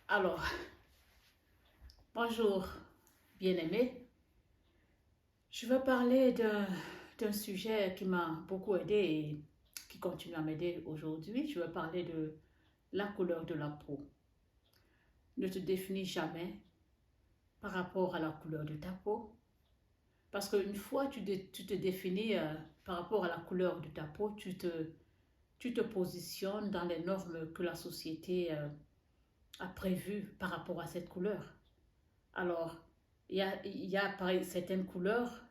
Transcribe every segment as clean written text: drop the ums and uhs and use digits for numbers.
Alors, bonjour, bien-aimé. Je vais parler d'un sujet qui m'a beaucoup aidé et qui continue à m'aider aujourd'hui. Je vais parler de la couleur de la peau. Ne te définis jamais par rapport à la couleur de ta peau. Parce qu'une fois tu te définis par rapport à la couleur de ta peau, tu te positionnes dans les normes que la société a prévues par rapport à cette couleur. Alors, il y a certaines couleurs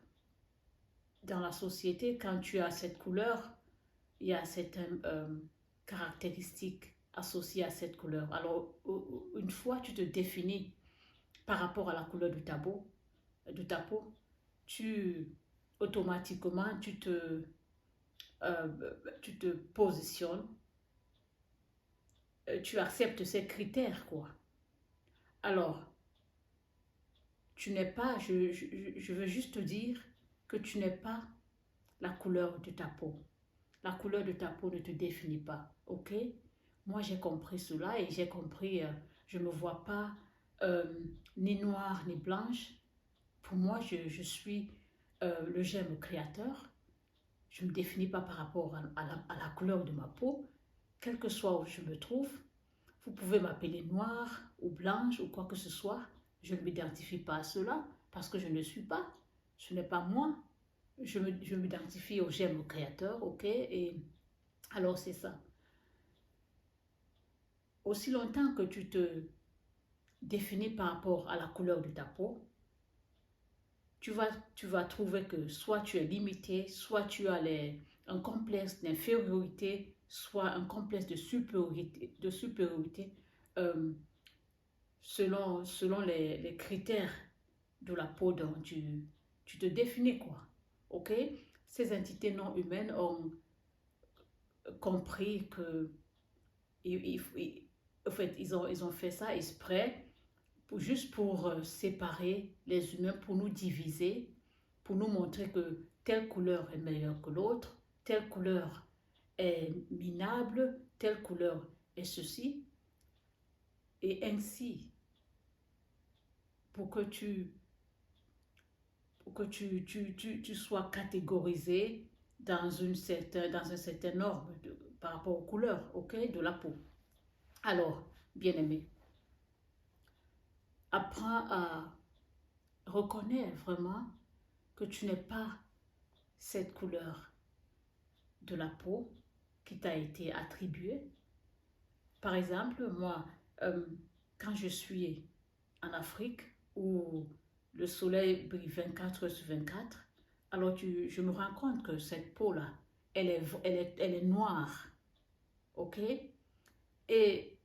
dans la société. Quand tu as cette couleur, il y a certaines caractéristiques associées à cette couleur. Alors, une fois tu te définis par rapport à la couleur de ta peau, tu automatiquement euh, tu te positionnes, tu acceptes ces critères, quoi. Alors, tu n'es pas, je veux juste te dire que tu n'es pas la couleur de ta peau. La couleur de ta peau ne te définit pas, ok? Moi, j'ai compris cela et j'ai compris, je ne me vois pas euh, ni noire ni blanche. Pour moi, je suis le germe créateur. Je ne me définis pas par rapport à la couleur de ma peau, quel que soit où je me trouve. Vous pouvez m'appeler noire ou blanche ou quoi que ce soit. Je ne m'identifie pas à cela parce que je ne suis pas. Ce n'est pas moi. Je m'identifie au germe créateur, ok? Et alors c'est ça. Aussi longtemps que tu te définis par rapport à la couleur de ta peau, tu vas, tu vas trouver que soit tu es limité, soit tu as un complexe d'infériorité, soit un complexe de supériorité euh, selon les critères de la peau dont tu te définis, quoi. OK? Ces entités non humaines ont compris que en fait, ils ont fait ça exprès juste pour séparer les humains, pour nous diviser, pour nous montrer que telle couleur est meilleure que l'autre, telle couleur est minable, telle couleur est ceci, et ainsi, pour que tu sois catégorisé dans un certain ordre par rapport aux couleurs, ok, de la peau. Alors, bien-aimé, apprends à reconnaître vraiment que tu n'es pas cette couleur de la peau qui t'a été attribuée. Par exemple, moi, euh, quand je suis en Afrique où le soleil brille 24 heures sur 24, alors je me rends compte que cette peau-là, elle est noire, ok? Et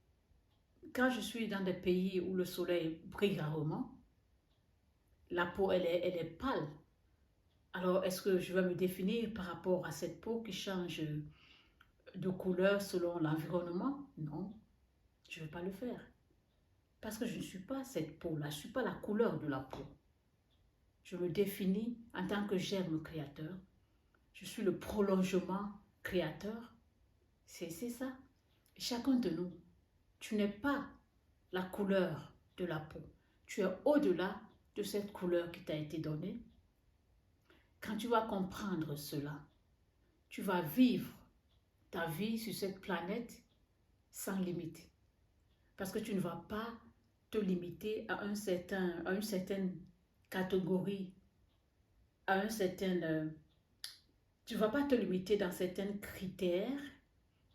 quand je suis dans des pays où le soleil brille rarement, la peau, elle est pâle. Alors, est-ce que je vais me définir par rapport à cette peau qui change de couleur selon l'environnement? Non, je ne vais pas le faire. Parce que je ne suis pas cette peau-là, je ne suis pas la couleur de la peau. Je me définis en tant que germe créateur. Je suis le prolongement créateur. C'est ça. Chacun de nous, tu n'es pas la couleur de la peau. Tu es au-delà de cette couleur qui t'a été donnée. Quand tu vas comprendre cela, tu vas vivre ta vie sur cette planète sans limite. Parce que tu ne vas pas te limiter à une certaine catégorie, à un certain... tu ne vas pas te limiter dans certains critères,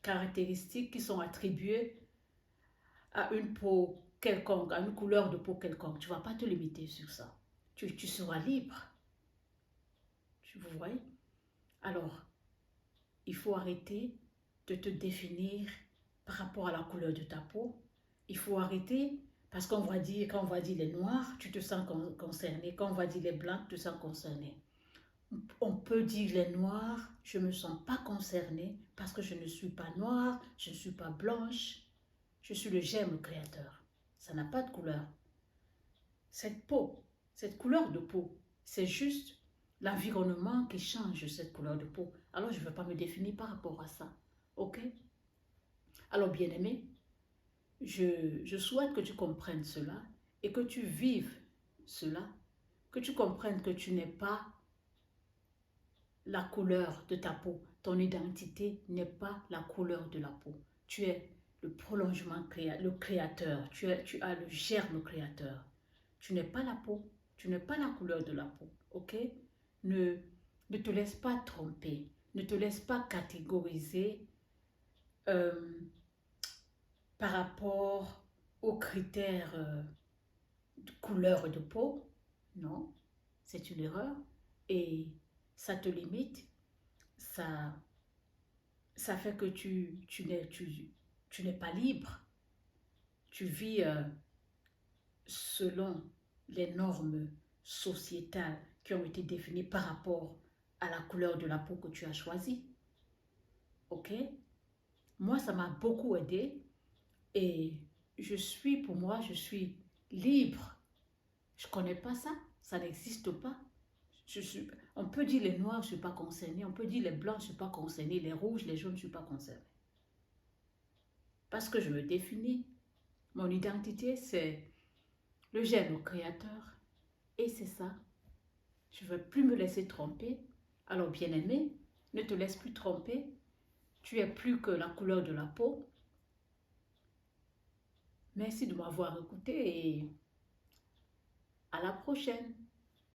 caractéristiques qui sont attribuées à une peau quelconque, à une couleur de peau quelconque. Tu ne vas pas te limiter sur ça. Tu seras libre. Vous voyez? Alors, il faut arrêter de te définir par rapport à la couleur de ta peau. Il faut arrêter parce qu'on va dire, quand on va dire les noirs, tu te sens concerné. Quand on va dire les blancs, tu te sens concerné. On peut dire les noirs, je ne me sens pas concernée parce que je ne suis pas noire, je ne suis pas blanche, je suis le germe créateur. Ça n'a pas de couleur. Cette peau, cette couleur de peau, c'est juste l'environnement qui change cette couleur de peau. Alors je ne vais pas me définir par rapport à ça. Ok? Alors bien aimé, je souhaite que tu comprennes cela et que tu vives cela, que tu comprennes que tu n'es pas la couleur de ta peau. Ton identité n'est pas la couleur de la peau. Tu es le prolongement, le créateur. Tu as le germe créateur. Tu n'es pas la peau. Tu n'es pas la couleur de la peau. Ok? Ne, ne te laisse pas tromper. Ne te laisse pas catégoriser euh, par rapport aux critères de couleur de peau. Non, c'est une erreur. Et ça te limite. Ça, ça fait que tu n'es pas libre. Tu vis selon les normes sociétales qui ont été définies par rapport à la couleur de la peau que tu as choisie. Ok? Moi, ça m'a beaucoup aidé et pour moi, je suis libre. Je ne connais pas ça. Ça n'existe pas. On peut dire les noirs, je ne suis pas concernée. On peut dire les blancs, je ne suis pas concernée. Les rouges, les jaunes, je ne suis pas concernée. Parce que je me définis. Mon identité, c'est le germe créateur. Et c'est ça. Je ne veux plus me laisser tromper. Alors, bien-aimé, ne te laisse plus tromper. Tu es plus que la couleur de la peau. Merci de m'avoir écouté et à la prochaine.